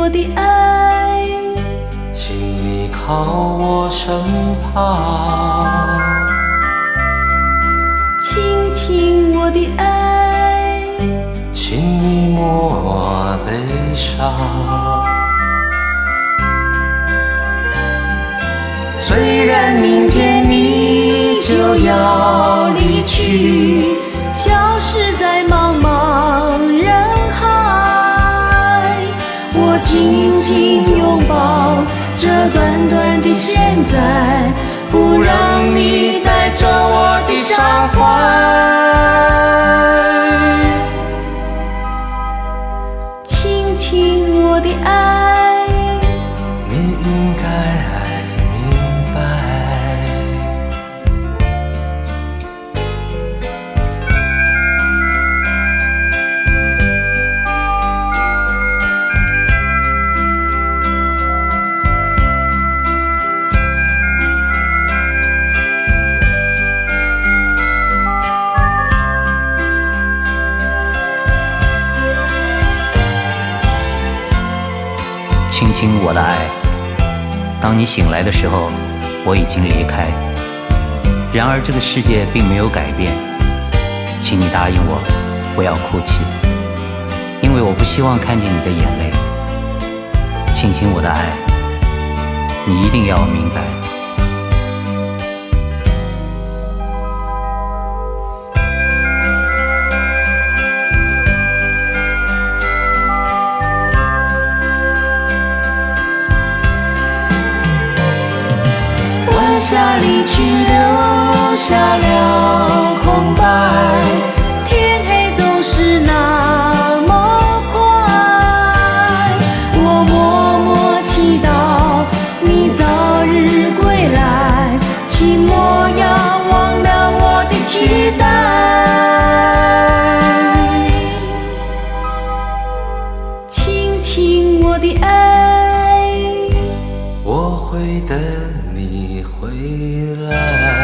我的爱，请你靠我身旁，倾听我的爱，请你莫悲伤。虽然明天你就要离去，消失在茫茫人海，我紧紧拥抱这短短的现在，不让你带走我的伤怀。倾听我的爱，你应该明白。倾听我的爱，当你醒来的时候，我已经离开。然而这个世界并没有改变，请你答应我，不要哭泣，因为我不希望看见你的眼泪。倾听我的爱，你一定要明白。晚霞离去，留下了空白，天黑总是那么快，我默默祈祷你早日归来，请莫要忘了我的期待。倾听我的爱，我会等你回来。